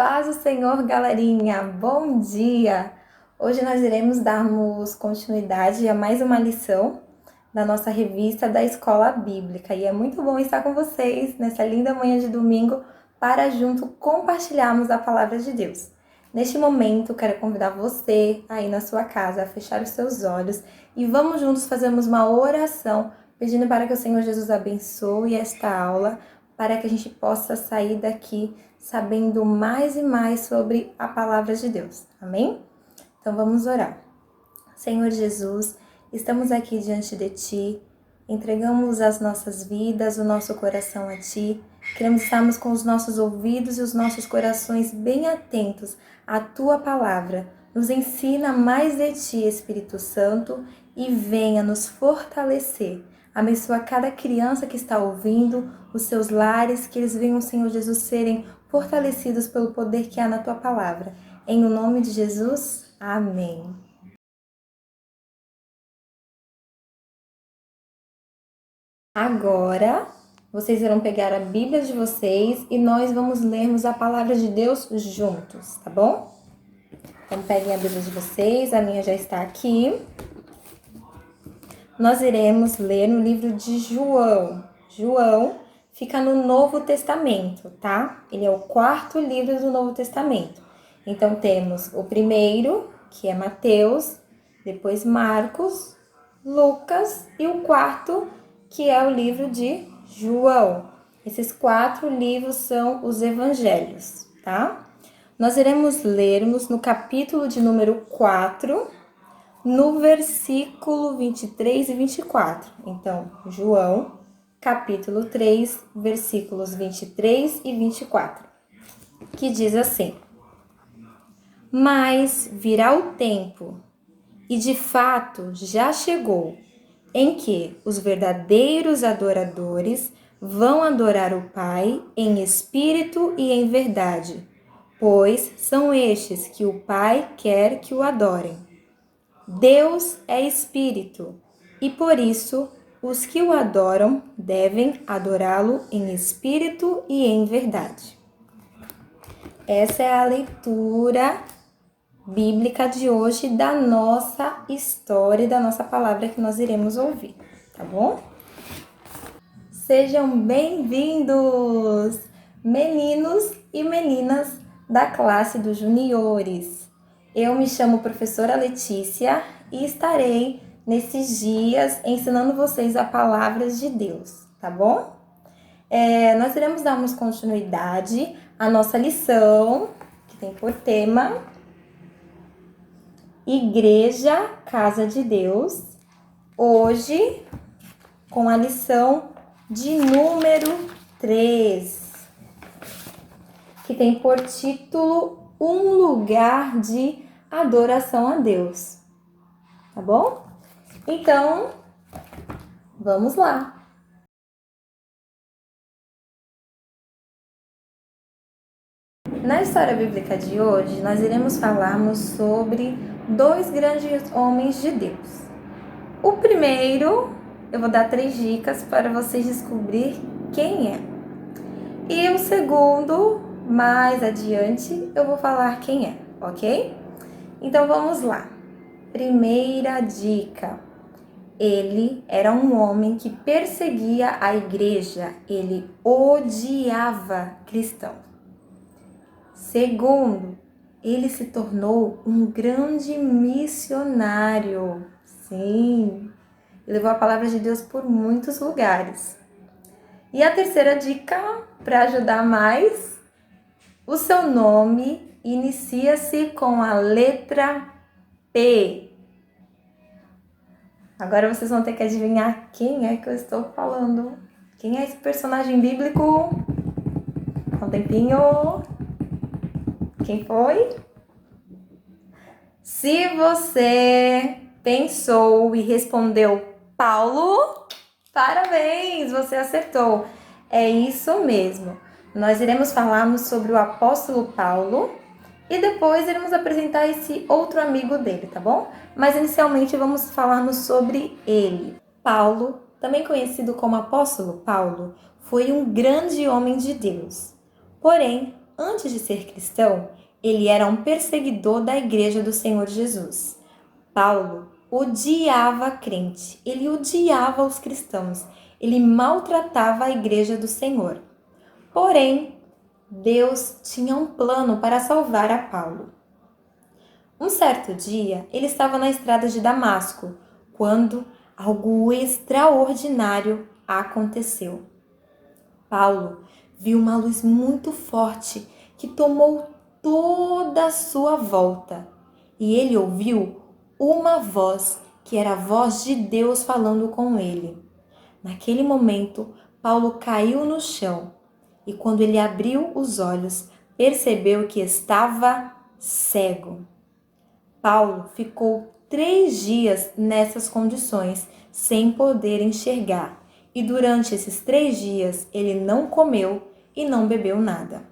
paz do Senhor, galerinha! Bom dia! Hoje nós iremos darmos continuidade a mais uma lição da nossa revista da Escola Bíblica. E é muito bom estar com vocês nessa linda manhã de domingo para junto compartilharmos a Palavra de Deus. Neste momento, quero convidar você aí na sua casa a fechar os seus olhos e vamos juntos fazermos uma oração pedindo para que o Senhor Jesus abençoe esta aula, para que a gente possa sair daqui sabendo mais e mais sobre a palavra de Deus. Amém? Então vamos orar. Senhor Jesus, estamos aqui diante de Ti, entregamos as nossas vidas, o nosso coração a Ti. Queremos estarmos com os nossos ouvidos e os nossos corações bem atentos à Tua palavra. Nos ensina mais de Ti, Espírito Santo, e venha nos fortalecer. Abençoa cada criança que está ouvindo, os seus lares, que eles venham, Senhor Jesus, serem fortalecidos pelo poder que há na Tua palavra. Em o nome de Jesus, amém. Agora, vocês irão pegar a Bíblia de vocês e nós vamos lermos a palavra de Deus juntos, tá bom? Então, peguem a Bíblia de vocês, a minha já está aqui. Nós iremos ler no livro de João. João fica no Novo Testamento, tá? Ele é o quarto livro do Novo Testamento. Então, temos o primeiro, que é Mateus, depois Marcos, Lucas e o quarto, que é o livro de João. Esses 4 livros são os evangelhos, tá? Nós iremos lermos no capítulo de número 4, no versículo 23 e 24. Então, João, capítulo 3, versículos 23 e 24, que diz assim: Mas virá o tempo, e de fato já chegou, em que os verdadeiros adoradores vão adorar o Pai em espírito e em verdade, pois são estes que o Pai quer que o adorem. Deus é espírito, e por isso os que o adoram devem adorá-lo em espírito e em verdade. Essa é a leitura bíblica de hoje da nossa história e da nossa palavra que nós iremos ouvir, tá bom? Sejam bem-vindos, meninos e meninas da classe dos juniores. Eu me chamo professora Letícia e estarei nesses dias ensinando vocês a palavra de Deus, tá bom? Nós iremos darmos continuidade à nossa lição, que tem por tema Igreja, Casa de Deus, hoje com a lição de número 3, que tem por título Um lugar de adoração a Deus, tá bom? Então, vamos lá! Na história bíblica de hoje, nós iremos falarmos sobre 2 grandes homens de Deus. O primeiro, eu vou dar 3 dicas para vocês descobrir quem é. E o segundo, mais adiante, eu vou falar quem é, ok? Então vamos lá. Primeira dica. Ele era um homem que perseguia a igreja, ele odiava cristãos. Segundo, ele se tornou um grande missionário. Sim, levou a palavra de Deus por muitos lugares. E a terceira dica, para ajudar mais, o seu nome inicia-se com a letra P. Agora vocês vão ter que adivinhar quem é que eu estou falando. Quem é esse personagem bíblico? Um tempinho. Quem foi? Se você pensou e respondeu Paulo, parabéns, você acertou. É isso mesmo. Nós iremos falarmos sobre o apóstolo Paulo e depois iremos apresentar esse outro amigo dele, tá bom? Mas inicialmente vamos falarmos sobre ele. Paulo, também conhecido como apóstolo Paulo, foi um grande homem de Deus. Porém, antes de ser cristão, ele era um perseguidor da igreja do Senhor Jesus. Paulo odiava a crente, ele odiava os cristãos, ele maltratava a igreja do Senhor. Porém, Deus tinha um plano para salvar a Paulo. Um certo dia, ele estava na estrada de Damasco, quando algo extraordinário aconteceu. Paulo viu uma luz muito forte que tomou toda a sua volta, e ele ouviu uma voz, que era a voz de Deus falando com ele. Naquele momento, Paulo caiu no chão, e quando ele abriu os olhos, percebeu que estava cego. Paulo ficou 3 dias nessas condições, sem poder enxergar, e durante esses 3 dias ele não comeu e não bebeu nada.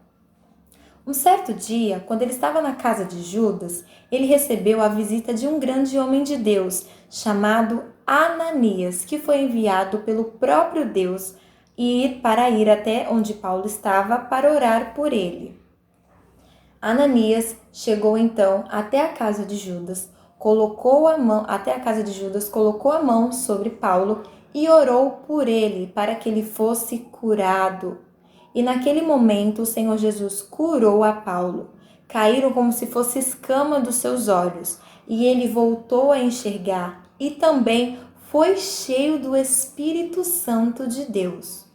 Um certo dia, quando ele estava na casa de Judas, ele recebeu a visita de um grande homem de Deus, chamado Ananias, que foi enviado pelo próprio Deus para ir até onde Paulo estava para orar por ele. Ananias chegou então até a casa de Judas, colocou a mão sobre Paulo e orou por ele para que ele fosse curado. E naquele momento o Senhor Jesus curou a Paulo. Caíram como se fosse escama dos seus olhos, e ele voltou a enxergar e também foi cheio do Espírito Santo de Deus.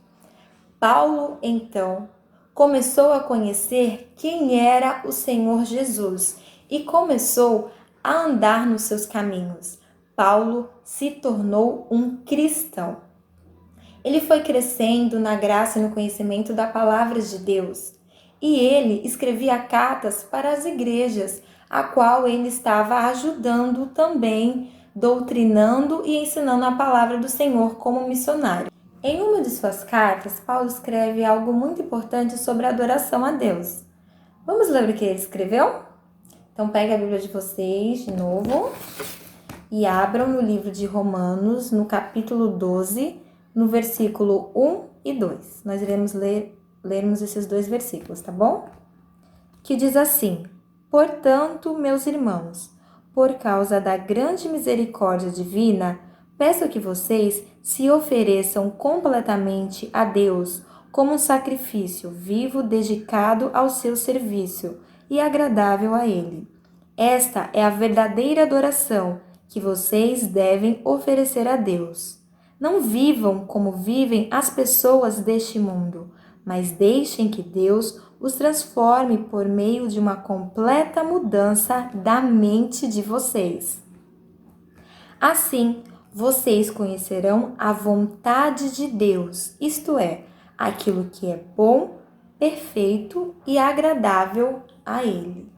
Paulo, então, começou a conhecer quem era o Senhor Jesus e começou a andar nos seus caminhos. Paulo se tornou um cristão. Ele foi crescendo na graça e no conhecimento da palavra de Deus. E ele escrevia cartas para as igrejas, a qual ele estava ajudando também, doutrinando e ensinando a palavra do Senhor como missionário. Em uma de suas cartas, Paulo escreve algo muito importante sobre a adoração a Deus. Vamos ler o que ele escreveu? Então pegue a Bíblia de vocês de novo e abram no livro de Romanos, no capítulo 12, no versículo 1 e 2. Nós iremos lermos esses 2 versículos, tá bom? Que diz assim: Portanto, meus irmãos, por causa da grande misericórdia divina, peço que vocês se ofereçam completamente a Deus como um sacrifício vivo dedicado ao seu serviço e agradável a Ele. Esta é a verdadeira adoração que vocês devem oferecer a Deus. Não vivam como vivem as pessoas deste mundo, mas deixem que Deus os transforme por meio de uma completa mudança da mente de vocês. Assim, vocês conhecerão a vontade de Deus, isto é, aquilo que é bom, perfeito e agradável a Ele.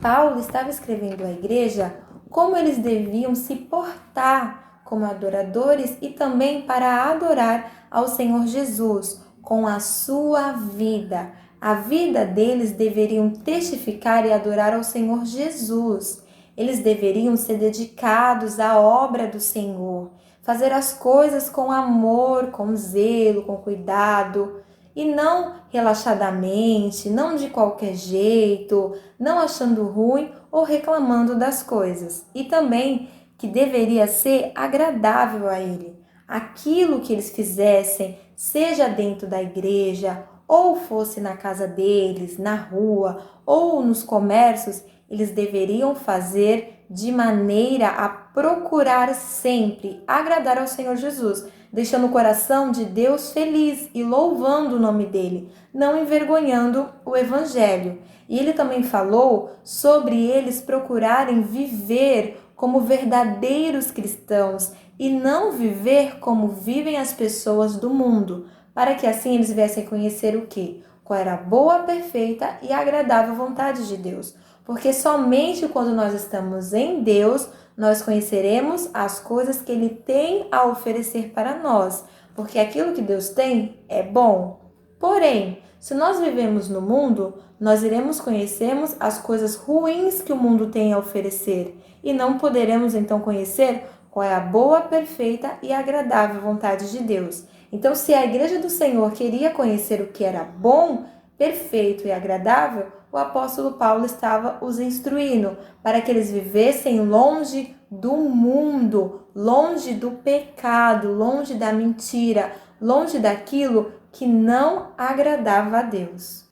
Paulo estava escrevendo à igreja como eles deviam se portar como adoradores e também para adorar ao Senhor Jesus com a sua vida. A vida deles deveriam testificar e adorar ao Senhor Jesus. Eles deveriam ser dedicados à obra do Senhor, fazer as coisas com amor, com zelo, com cuidado, e não relaxadamente, não de qualquer jeito, não achando ruim ou reclamando das coisas. E também que deveria ser agradável a Ele. Aquilo que eles fizessem, seja dentro da igreja, ou fosse na casa deles, na rua, ou nos comércios, eles deveriam fazer de maneira a procurar sempre agradar ao Senhor Jesus, deixando o coração de Deus feliz e louvando o nome dele, não envergonhando o Evangelho. E ele também falou sobre eles procurarem viver como verdadeiros cristãos e não viver como vivem as pessoas do mundo, para que assim eles viessem conhecer o quê? Qual era a boa, perfeita e agradável vontade de Deus. Porque somente quando nós estamos em Deus, nós conheceremos as coisas que Ele tem a oferecer para nós. Porque aquilo que Deus tem é bom. Porém, se nós vivemos no mundo, nós iremos conhecermos as coisas ruins que o mundo tem a oferecer. E não poderemos então conhecer qual é a boa, perfeita e agradável vontade de Deus. Então, se a igreja do Senhor queria conhecer o que era bom, perfeito e agradável, o apóstolo Paulo estava os instruindo para que eles vivessem longe do mundo, longe do pecado, longe da mentira, longe daquilo que não agradava a Deus.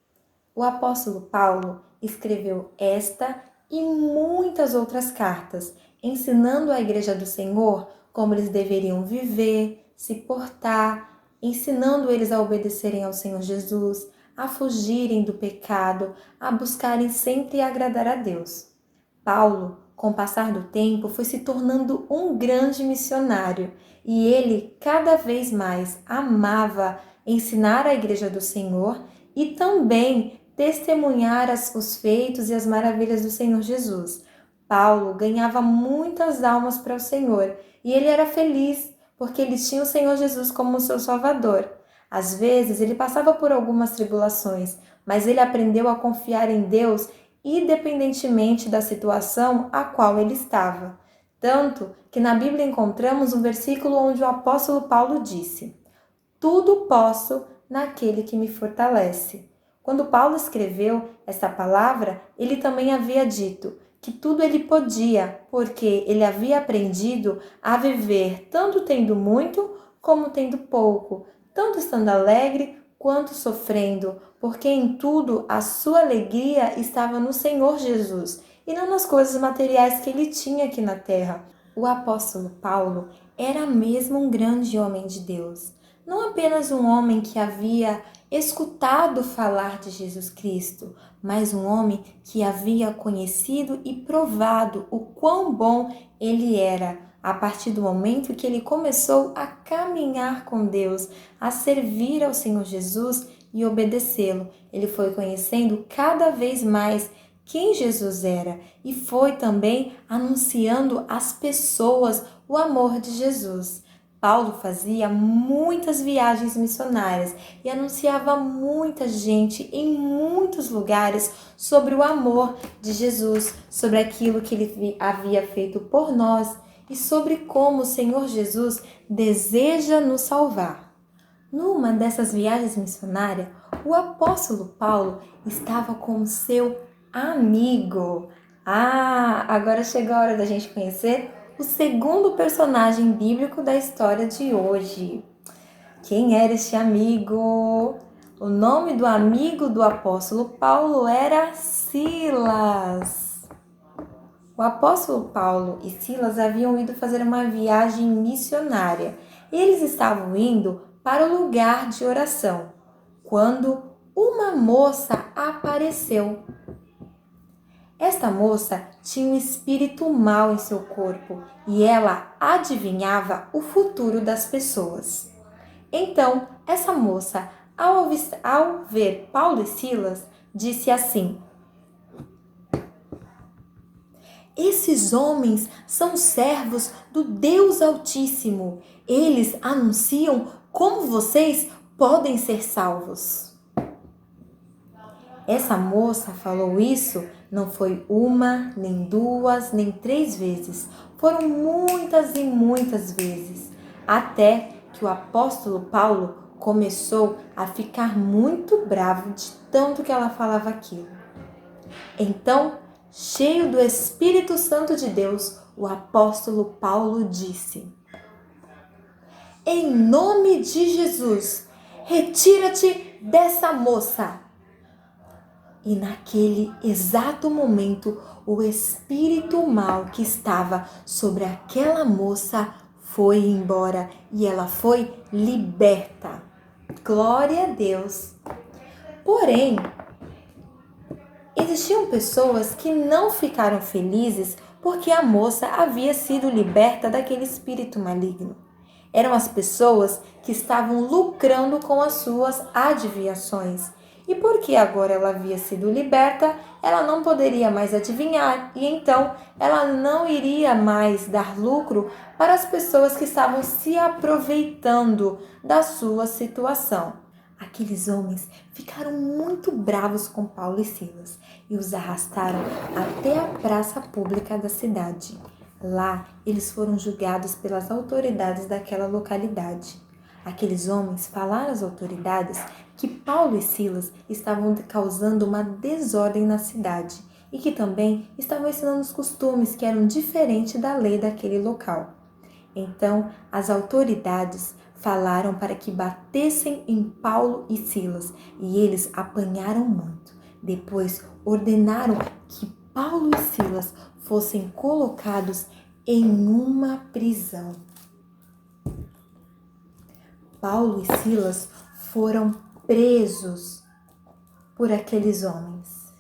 O apóstolo Paulo escreveu esta e muitas outras cartas, ensinando à igreja do Senhor como eles deveriam viver, se portar, ensinando eles a obedecerem ao Senhor Jesus, a fugirem do pecado, a buscarem sempre agradar a Deus. Paulo, com o passar do tempo, foi se tornando um grande missionário e ele cada vez mais amava ensinar a igreja do Senhor e também testemunhar os feitos e as maravilhas do Senhor Jesus. Paulo ganhava muitas almas para o Senhor e ele era feliz porque ele tinha o Senhor Jesus como seu Salvador. Às vezes ele passava por algumas tribulações, mas ele aprendeu a confiar em Deus independentemente da situação a qual ele estava. Tanto que na Bíblia encontramos um versículo onde o apóstolo Paulo disse: "Tudo posso naquele que me fortalece." Quando Paulo escreveu essa palavra, ele também havia dito que tudo ele podia, porque ele havia aprendido a viver tanto tendo muito como tendo pouco, tanto estando alegre quanto sofrendo, porque em tudo a sua alegria estava no Senhor Jesus e não nas coisas materiais que ele tinha aqui na terra. O apóstolo Paulo era mesmo um grande homem de Deus, não apenas um homem que havia escutado falar de Jesus Cristo, mas um homem que havia conhecido e provado o quão bom ele era, a partir do momento que ele começou a caminhar com Deus, a servir ao Senhor Jesus e obedecê-lo. Ele foi conhecendo cada vez mais quem Jesus era e foi também anunciando às pessoas o amor de Jesus. Paulo fazia muitas viagens missionárias e anunciava a muita gente em muitos lugares sobre o amor de Jesus, sobre aquilo que ele havia feito por nós e sobre como o Senhor Jesus deseja nos salvar. Numa dessas viagens missionárias, o apóstolo Paulo estava com seu amigo. Agora chegou a hora da gente conhecer o segundo personagem bíblico da história de hoje. Quem era este amigo? O nome do amigo do apóstolo Paulo era Silas. O apóstolo Paulo e Silas haviam ido fazer uma viagem missionária. Eles estavam indo para o lugar de oração, quando uma moça apareceu. Esta moça tinha um espírito mau em seu corpo e ela adivinhava o futuro das pessoas. Então, essa moça, ao ver Paulo e Silas, disse assim: "Esses homens são servos do Deus Altíssimo. Eles anunciam como vocês podem ser salvos." Essa moça falou isso não foi uma, nem duas, nem três vezes. Foram muitas e muitas vezes, até que o apóstolo Paulo começou a ficar muito bravo de tanto que ela falava aquilo. Então, cheio do Espírito Santo de Deus, o apóstolo Paulo disse: "Em nome de Jesus, retira-te dessa moça." E naquele exato momento, o espírito mau que estava sobre aquela moça foi embora e ela foi liberta. Glória a Deus! Porém, existiam pessoas que não ficaram felizes porque a moça havia sido liberta daquele espírito maligno. Eram as pessoas que estavam lucrando com as suas adivinhações. E porque agora ela havia sido liberta, ela não poderia mais adivinhar e então ela não iria mais dar lucro para as pessoas que estavam se aproveitando da sua situação. Aqueles homens ficaram muito bravos com Paulo e Silas e os arrastaram até a praça pública da cidade. Lá, eles foram julgados pelas autoridades daquela localidade. Aqueles homens falaram às autoridades que Paulo e Silas estavam causando uma desordem na cidade e que também estavam ensinando os costumes que eram diferentes da lei daquele local. Então, as autoridades falaram para que batessem em Paulo e Silas e eles apanharam muito. Depois, ordenaram que Paulo e Silas fossem colocados em uma prisão. Paulo e Silas foram presos por aqueles homens.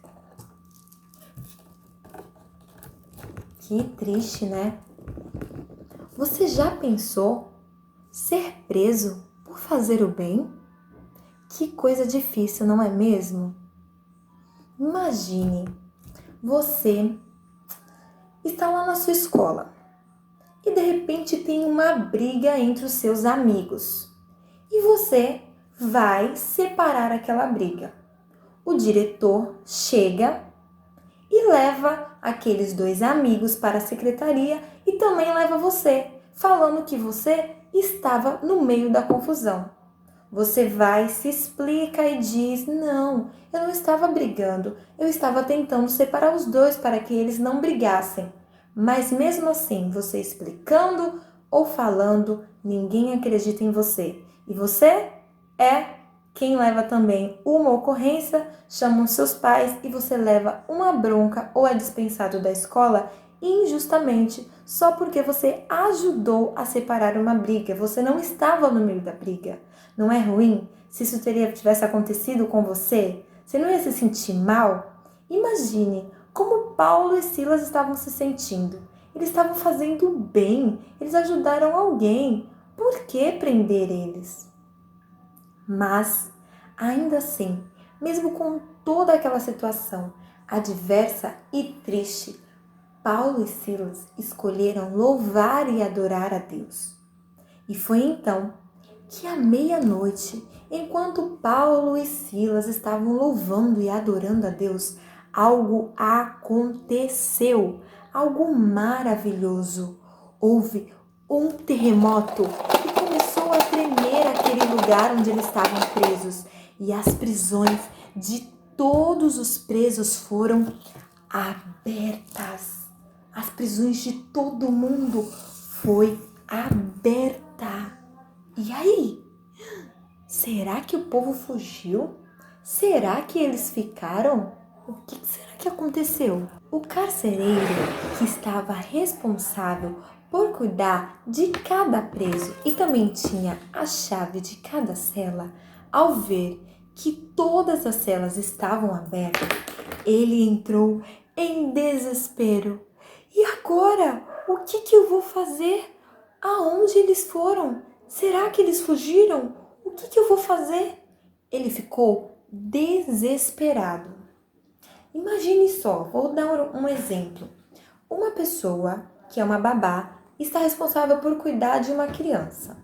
Que triste, né? Você já pensou ser preso por fazer o bem? Que coisa difícil, não é mesmo? Imagine, você está lá na sua escola e de repente tem uma briga entre os seus amigos e você vai separar aquela briga. O diretor chega e leva aqueles dois amigos para a secretaria e também leva você, falando que você estava no meio da confusão. Você vai, se explica e diz: não, eu não estava brigando, eu estava tentando separar os dois para que eles não brigassem. Mas mesmo assim, você explicando ou falando, ninguém acredita em você. E você é quem leva também uma ocorrência, chama os seus pais e você leva uma bronca ou é dispensado da escola injustamente, só porque você ajudou a separar uma briga. Você não estava no meio da briga. Não é ruim? Se isso tivesse acontecido com você, você não ia se sentir mal? Imagine como Paulo e Silas estavam se sentindo. Eles estavam fazendo bem, eles ajudaram alguém. Por que prender eles? Mas, ainda assim, mesmo com toda aquela situação adversa e triste, Paulo e Silas escolheram louvar e adorar a Deus. E foi então que à meia-noite, enquanto Paulo e Silas estavam louvando e adorando a Deus, algo aconteceu, algo maravilhoso. Houve um terremoto que começou a tremer aquele lugar onde eles estavam presos e as prisões de todos os presos foram abertas. As prisões de todo mundo foi aberta. E aí? Será que o povo fugiu? Será que eles ficaram? O que será que aconteceu? O carcereiro, que estava responsável por cuidar de cada preso e também tinha a chave de cada cela, ao ver que todas as celas estavam abertas, ele entrou em desespero. E agora? O que eu vou fazer? Aonde eles foram? Será que eles fugiram? O que eu vou fazer? Ele ficou desesperado. Imagine só, vou dar um exemplo. Uma pessoa, que é uma babá, está responsável por cuidar de uma criança.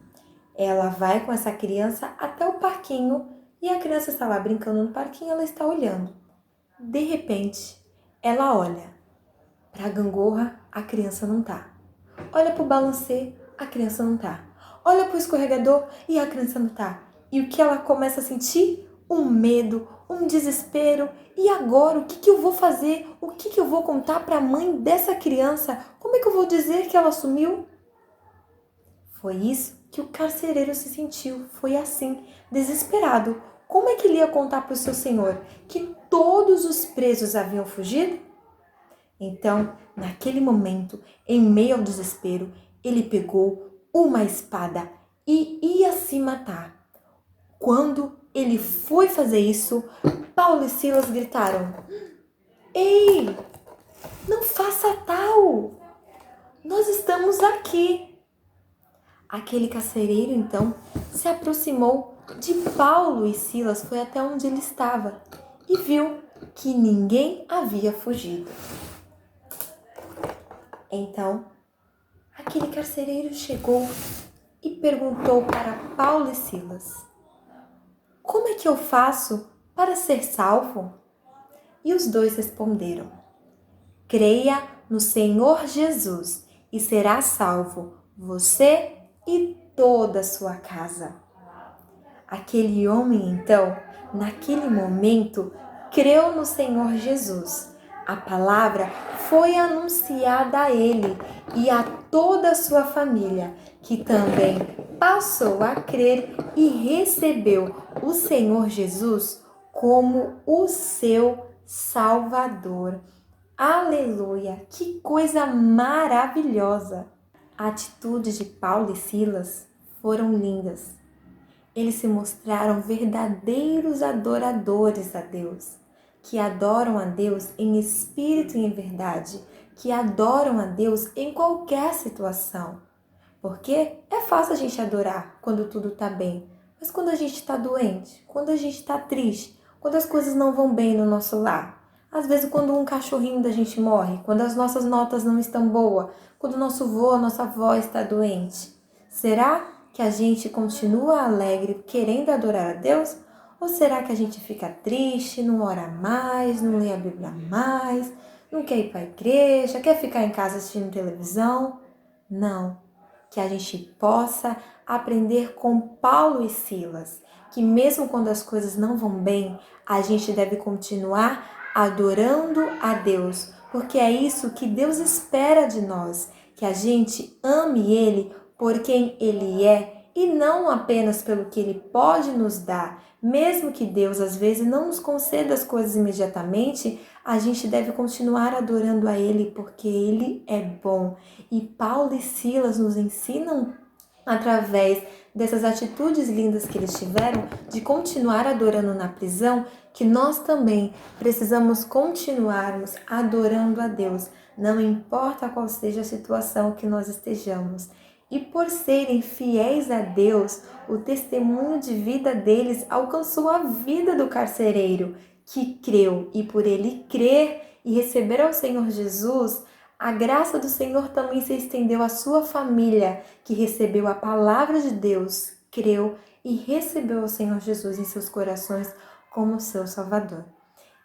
Ela vai com essa criança até o parquinho e a criança está lá brincando no parquinho, ela está olhando. De repente, ela olha para a gangorra, a criança não tá. Olha para o balancê, a criança não tá. Olha para o escorregador e a criança não tá. E o que ela começa a sentir? Um medo, um desespero. E agora, o que eu vou fazer? O que eu vou contar para a mãe dessa criança? Como é que eu vou dizer que ela sumiu? Foi isso que o carcereiro se sentiu. Foi assim, desesperado. Como é que ele ia contar para o seu senhor que todos os presos haviam fugido? Então, naquele momento, em meio ao desespero, ele pegou uma espada e ia se matar. Quando ele foi fazer isso, Paulo e Silas gritaram: ei, não faça tal! Nós estamos aqui. Aquele carcereiro, então, se aproximou de Paulo e Silas, foi até onde ele estava e viu que ninguém havia fugido. Então, aquele carcereiro chegou e perguntou para Paulo e Silas: como é que eu faço para ser salvo? E os dois responderam: creia no Senhor Jesus e será salvo, você e toda a sua casa. Aquele homem, então, naquele momento, creu no Senhor Jesus. A palavra foi anunciada a ele e a toda a sua família, que também passou a crer e recebeu o Senhor Jesus como o seu Salvador. Aleluia! Que coisa maravilhosa! Atitudes de Paulo e Silas foram lindas. Eles se mostraram verdadeiros adoradores a Deus, que adoram a Deus em espírito e em verdade, que adoram a Deus em qualquer situação. Porque é fácil a gente adorar quando tudo está bem, mas quando a gente está doente, quando a gente está triste, quando as coisas não vão bem no nosso lar, às vezes quando um cachorrinho da gente morre, quando as nossas notas não estão boas, quando o nosso avô, a nossa avó está doente, será que a gente continua alegre querendo adorar a Deus? Ou será que a gente fica triste, não ora mais, não lê a Bíblia mais, não quer ir para a igreja, quer ficar em casa assistindo televisão? Não. Que a gente possa aprender com Paulo e Silas, que mesmo quando as coisas não vão bem, a gente deve continuar adorando a Deus, porque é isso que Deus espera de nós, que a gente ame Ele por quem Ele é e não apenas pelo que Ele pode nos dar. Mesmo que Deus às vezes não nos conceda as coisas imediatamente, a gente deve continuar adorando a Ele porque Ele é bom. E Paulo e Silas nos ensinam, através dessas atitudes lindas que eles tiveram, de continuar adorando na prisão, que nós também precisamos continuarmos adorando a Deus, não importa qual seja a situação que nós estejamos. E por serem fiéis a Deus, o testemunho de vida deles alcançou a vida do carcereiro, que creu, e por ele crer e receber ao Senhor Jesus, a graça do Senhor também se estendeu à sua família, que recebeu a palavra de Deus, creu e recebeu ao Senhor Jesus em seus corações como seu Salvador.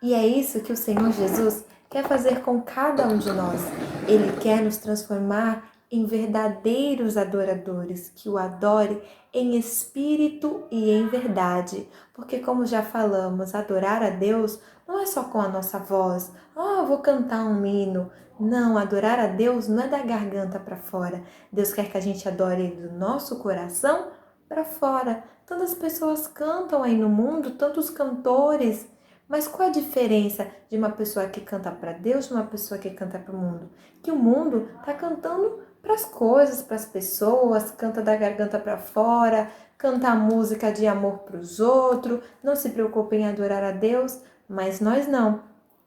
E é isso que o Senhor Jesus quer fazer com cada um de nós. Ele quer nos transformar em verdadeiros adoradores, que o adore em espírito e em verdade. Porque, como já falamos, adorar a Deus não é só com a nossa voz. Eu vou cantar um hino. Não, adorar a Deus não é da garganta para fora. Deus quer que a gente adore Ele do nosso coração para fora. Tantas pessoas cantam aí no mundo, tantos cantores. Mas qual a diferença de uma pessoa que canta para Deus e uma pessoa que canta para o mundo? Que o mundo está cantando para as coisas, para as pessoas, canta da garganta para fora, canta a música de amor para os outros, não se preocupa em adorar a Deus, mas nós não.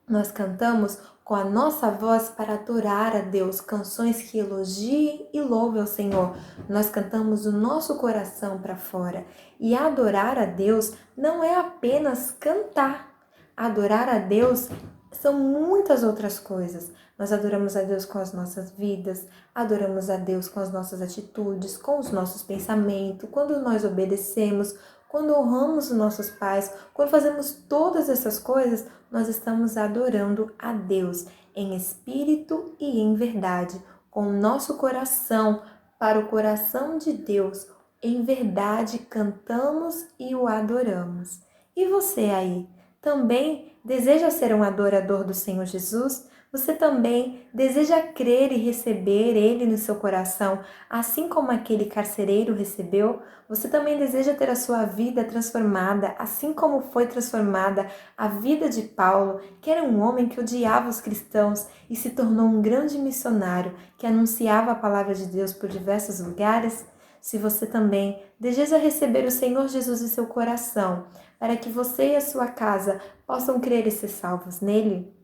Nós cantamos com a nossa voz para adorar a Deus, canções que elogiem e louvem ao Senhor. Nós cantamos o nosso coração para fora. E adorar a Deus não é apenas cantar. Adorar a Deus são muitas outras coisas. Nós adoramos a Deus com as nossas vidas, adoramos a Deus com as nossas atitudes, com os nossos pensamentos, quando nós obedecemos, quando honramos os nossos pais, quando fazemos todas essas coisas, nós estamos adorando a Deus em espírito e em verdade, com o nosso coração para o coração de Deus. Em verdade cantamos e o adoramos. E você aí? Também deseja ser um adorador do Senhor Jesus? Você também deseja crer e receber Ele no seu coração, assim como aquele carcereiro recebeu? Você também deseja ter a sua vida transformada, assim como foi transformada a vida de Paulo, que era um homem que odiava os cristãos e se tornou um grande missionário que anunciava a palavra de Deus por diversos lugares? Se você também deseja receber o Senhor Jesus em seu coração, para que você e a sua casa possam crer e ser salvos nele,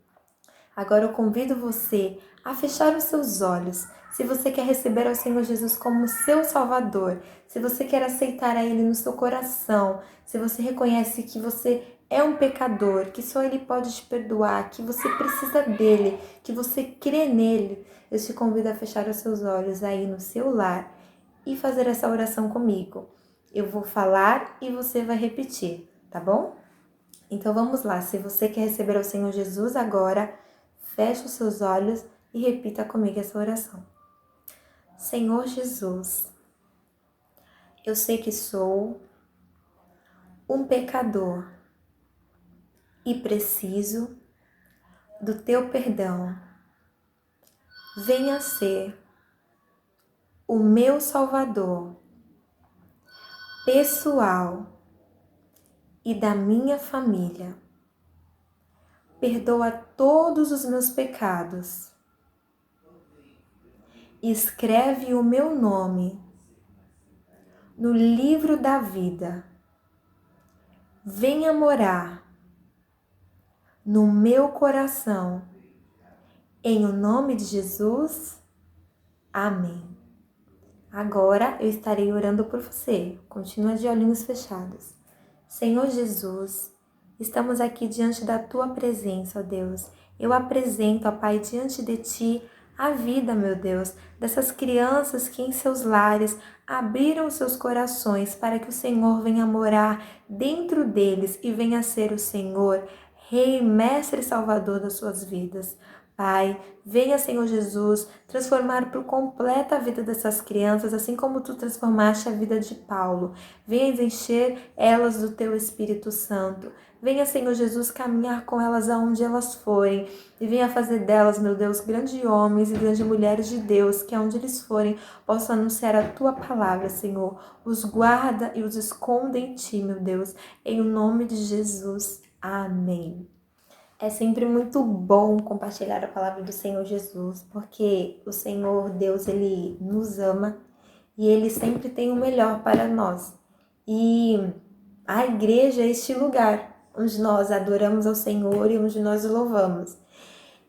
agora eu convido você a fechar os seus olhos. Se você quer receber ao Senhor Jesus como seu Salvador, se você quer aceitar a Ele no seu coração, se você reconhece que você é um pecador, que só Ele pode te perdoar, que você precisa dEle, que você crê nele, eu te convido a fechar os seus olhos aí no seu lar e fazer essa oração comigo. Eu vou falar e você vai repetir, tá bom? Então vamos lá, se você quer receber ao Senhor Jesus agora, feche os seus olhos e repita comigo essa oração. Senhor Jesus, eu sei que sou um pecador e preciso do teu perdão. Venha ser o meu Salvador pessoal e da minha família. Perdoa todos os meus pecados. Escreve o meu nome no livro da vida. Venha morar no meu coração. Em o nome de Jesus. Amém. Agora eu estarei orando por você. Continua de olhinhos fechados. Senhor Jesus, estamos aqui diante da Tua presença, ó Deus. Eu apresento, ó Pai, diante de Ti a vida, meu Deus, dessas crianças que em seus lares abriram seus corações para que o Senhor venha morar dentro deles e venha ser o Senhor, Rei, Mestre e Salvador das suas vidas. Pai, venha, Senhor Jesus, transformar por completo a vida dessas crianças, assim como Tu transformaste a vida de Paulo. Venha encher elas do Teu Espírito Santo. Venha, Senhor Jesus, caminhar com elas aonde elas forem. E venha fazer delas, meu Deus, grandes homens e grandes mulheres de Deus, que aonde eles forem, possam anunciar a Tua palavra, Senhor. Os guarda e os esconda em Ti, meu Deus. Em nome de Jesus. Amém. É sempre muito bom compartilhar a palavra do Senhor Jesus, porque o Senhor Deus, Ele nos ama e Ele sempre tem o melhor para nós. E a igreja é este lugar onde nós adoramos ao Senhor e onde nós o louvamos.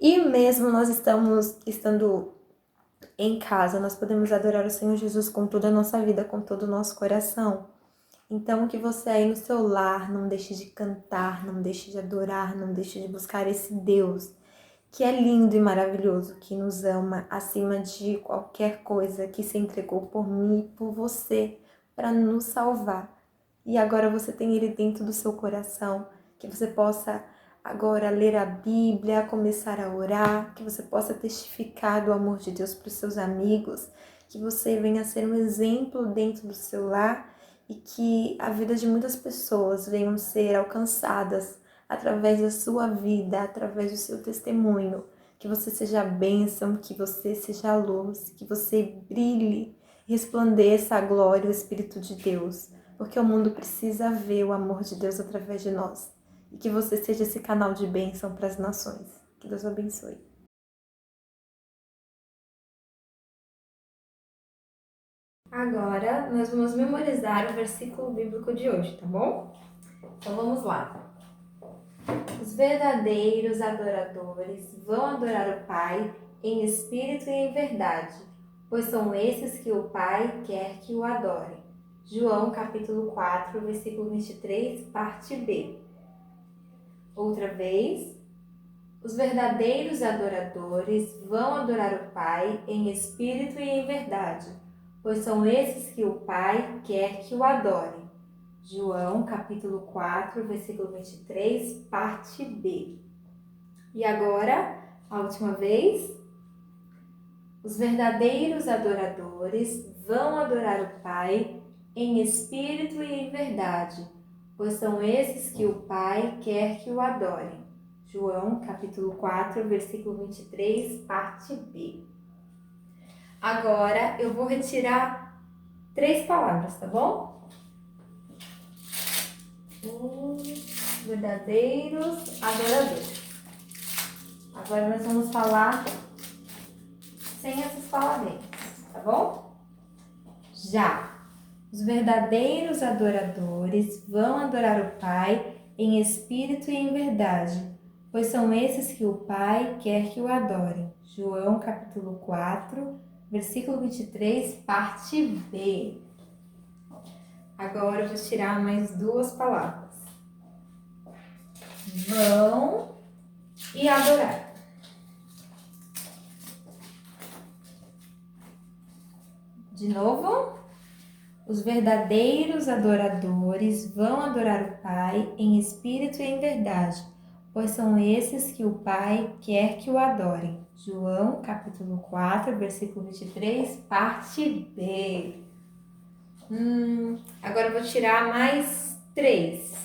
E mesmo nós estando em casa, nós podemos adorar o Senhor Jesus com toda a nossa vida, com todo o nosso coração. Então, que você aí no seu lar não deixe de cantar, não deixe de adorar, não deixe de buscar esse Deus que é lindo e maravilhoso, que nos ama acima de qualquer coisa, que se entregou por mim e por você para nos salvar. E agora você tem Ele dentro do seu coração, que você possa agora ler a Bíblia, começar a orar, que você possa testificar do amor de Deus para os seus amigos, que você venha ser um exemplo dentro do seu lar e que a vida de muitas pessoas venham ser alcançadas através da sua vida, através do seu testemunho. Que você seja a bênção, que você seja a luz, que você brilhe, resplandeça a glória e o Espírito de Deus, porque o mundo precisa ver o amor de Deus através de nós. E que você seja esse canal de bênção para as nações. Que Deus o abençoe. Agora, nós vamos memorizar o versículo bíblico de hoje, tá bom? Então, vamos lá. Os verdadeiros adoradores vão adorar o Pai em espírito e em verdade, pois são esses que o Pai quer que o adorem. João, capítulo 4, versículo 23, parte B. Outra vez. Os verdadeiros adoradores vão adorar o Pai em espírito e em verdade, pois são esses que o Pai quer que o adorem. João, capítulo 4, versículo 23, parte B. E agora, a última vez. Os verdadeiros adoradores vão adorar o Pai em espírito e em verdade, pois são esses que o Pai quer que o adorem. João, capítulo 4, versículo 23, parte B. Agora eu vou retirar 3 palavras, tá bom? Verdadeiros adoradores. Agora nós vamos falar sem essas palavrinhas, tá bom? Já. Os verdadeiros adoradores vão adorar o Pai em espírito e em verdade, pois são esses que o Pai quer que o adorem. João, capítulo 4, versículo 23, parte B. Agora eu vou tirar mais 2 palavras. Vão e adorar. De novo. Os verdadeiros adoradores vão adorar o Pai em espírito e em verdade, pois são esses que o Pai quer que o adorem. João, capítulo 4, versículo 23, parte B. Agora eu vou tirar mais 3.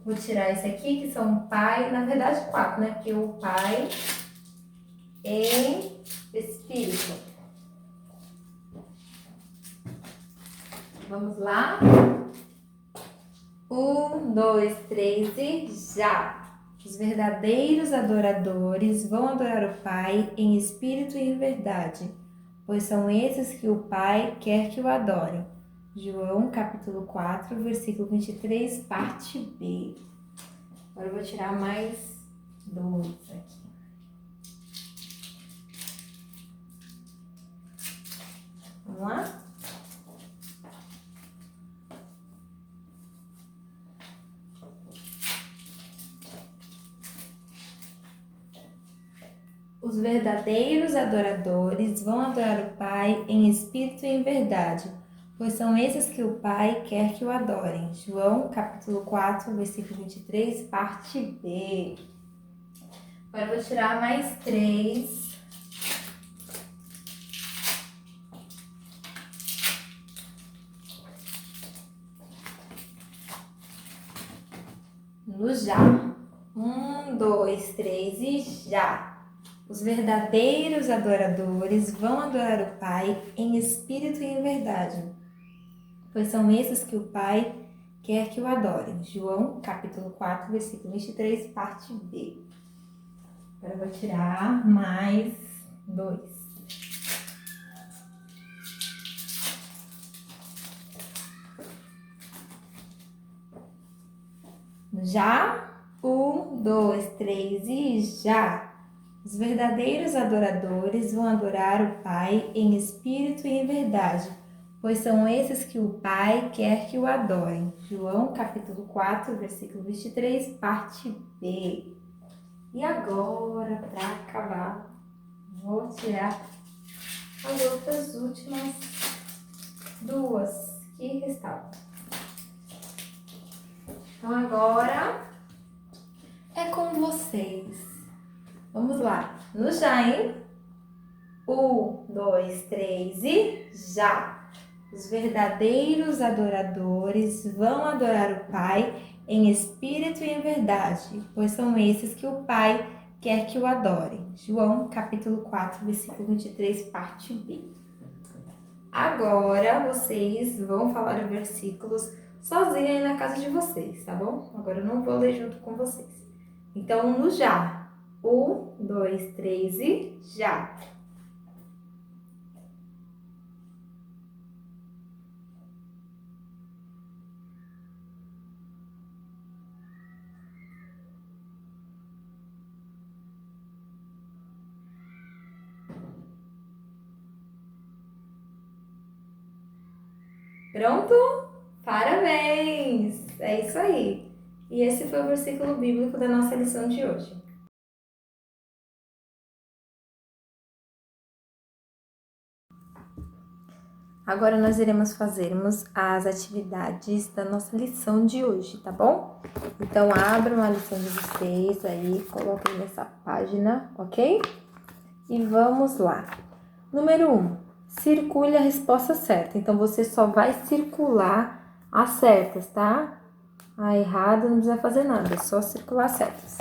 Vou tirar esse aqui, que são o Pai, na verdade 4, né? Porque o Pai em Espírito. Vamos lá? 1, 2, 3 e já! Os verdadeiros adoradores vão adorar o Pai em espírito e em verdade, pois são esses que o Pai quer que o adorem. João, capítulo 4, versículo 23, parte B. Agora eu vou tirar mais 2 aqui. Vamos lá? Os verdadeiros adoradores vão adorar o Pai em espírito e em verdade, pois são esses que o Pai quer que o adorem. João, capítulo 4, versículo 23, parte B. Agora eu vou tirar mais 3. No já. 1, 2, 3 e já! Os verdadeiros adoradores vão adorar o Pai em espírito e em verdade, pois são esses que o Pai quer que o adorem. João, capítulo 4, versículo 23, parte B. Agora eu vou tirar mais 2. Já? 1, 2, 3 e já! Os verdadeiros adoradores vão adorar o Pai em espírito e em verdade, pois são esses que o Pai quer que o adorem. João, capítulo 4, versículo 23, parte B. E agora, para acabar, vou tirar as outras últimas 2 que restavam. Então agora é com vocês. Vamos lá, no já, hein? 1, 2, 3 e já! Os verdadeiros adoradores vão adorar o Pai em espírito e em verdade, pois são esses que o Pai quer que o adorem. João, capítulo 4, versículo 23, parte B. Agora vocês vão falar os versículos sozinhos aí na casa de vocês, tá bom? Agora eu não vou ler junto com vocês. Então, no já. 1, 2, 3 e já! Pronto? Parabéns! É isso aí! E esse foi o versículo bíblico da nossa lição de hoje. Agora nós iremos fazermos as atividades da nossa lição de hoje, tá bom? Então abram a lição de vocês aí, coloquem nessa página, ok? E vamos lá. Número 1. Circule a resposta certa. Então você só vai circular as certas, tá? A errada não precisa fazer nada, é só circular as certas.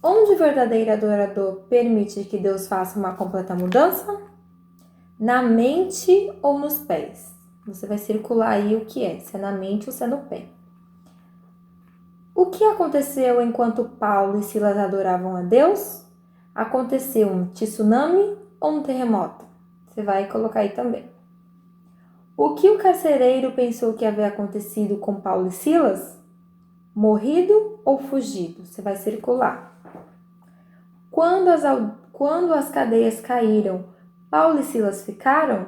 Onde o verdadeiro adorador permite que Deus faça uma completa mudança? Na mente ou nos pés? Você vai circular aí o que é, se é na mente ou se é no pé. O que aconteceu enquanto Paulo e Silas adoravam a Deus? Aconteceu um tsunami ou um terremoto? Você vai colocar aí também. O que o carcereiro pensou que havia acontecido com Paulo e Silas? Morrido ou fugido? Você vai circular. Quando as cadeias caíram, Paulo e Silas ficaram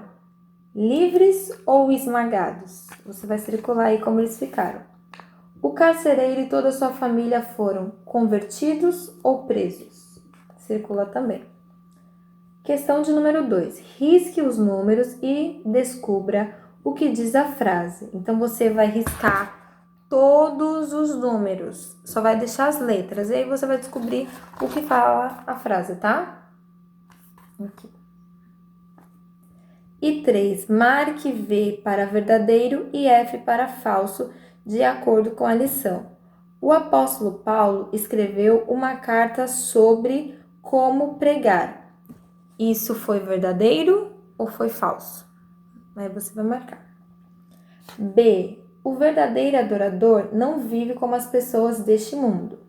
livres ou esmagados? Você vai circular aí como eles ficaram. O carcereiro e toda a sua família foram convertidos ou presos? Circula também. Questão de número 2. Risque os números e descubra o que diz a frase. Então, você vai riscar todos os números, só vai deixar as letras. E aí você vai descobrir o que fala a frase, tá? Aqui. E 3. Marque V para verdadeiro e F para falso, de acordo com a lição. O apóstolo Paulo escreveu uma carta sobre como pregar. Isso foi verdadeiro ou foi falso? Aí você vai marcar. B. O verdadeiro adorador não vive como as pessoas deste mundo.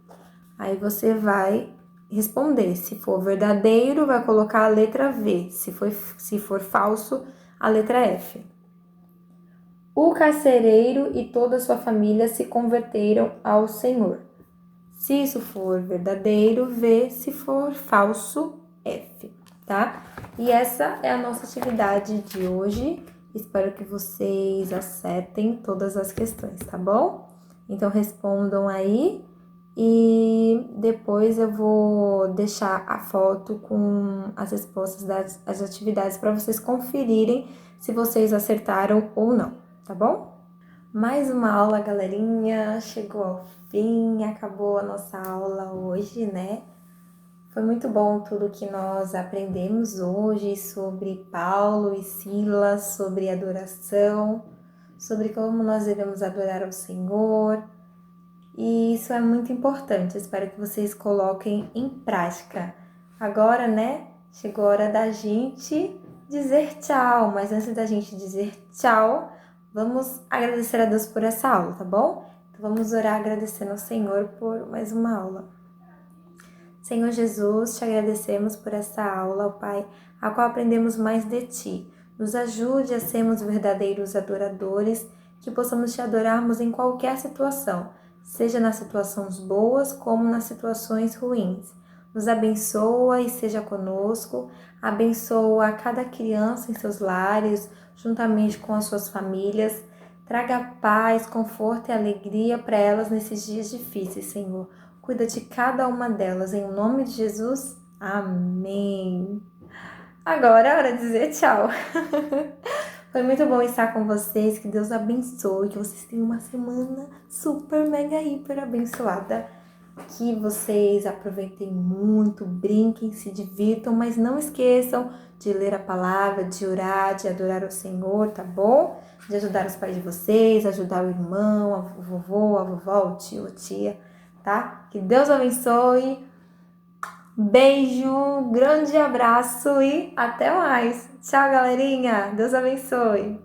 Aí você vai responder. Se for verdadeiro, vai colocar a letra V. Se for falso, a letra F. O carcereiro e toda a sua família se converteram ao Senhor. Se isso for verdadeiro, V. Se for falso, F, tá? E essa é a nossa atividade de hoje. Espero que vocês acertem todas as questões, tá bom? Então respondam aí e depois eu vou deixar a foto com as respostas das atividades para vocês conferirem se vocês acertaram ou não, tá bom? Mais uma aula, galerinha, chegou ao fim, acabou a nossa aula hoje, né? Foi muito bom tudo que nós aprendemos hoje sobre Paulo e Silas, sobre adoração, sobre como nós devemos adorar ao Senhor. E isso é muito importante, eu espero que vocês coloquem em prática. Agora, né, chegou a hora da gente dizer tchau, mas antes da gente dizer tchau, vamos agradecer a Deus por essa aula, tá bom? Então vamos orar agradecendo ao Senhor por mais uma aula. Senhor Jesus, te agradecemos por essa aula, ó Pai, a qual aprendemos mais de Ti. Nos ajude a sermos verdadeiros adoradores, que possamos Te adorarmos em qualquer situação, seja nas situações boas como nas situações ruins. Nos abençoa e seja conosco, abençoa cada criança em seus lares, juntamente com as suas famílias. Traga paz, conforto e alegria para elas nesses dias difíceis, Senhor. Cuida de cada uma delas, em nome de Jesus. Amém. Agora é hora de dizer tchau. Foi muito bom estar com vocês, que Deus abençoe, que vocês tenham uma semana super, mega, hiper abençoada. Que vocês aproveitem muito, brinquem, se divirtam, mas não esqueçam de ler a palavra, de orar, de adorar o Senhor, tá bom? De ajudar os pais de vocês, ajudar o irmão, o vovô, a vovó, o tio, a tia, tá? Que Deus abençoe. Beijo, grande abraço e até mais. Tchau, galerinha. Deus abençoe.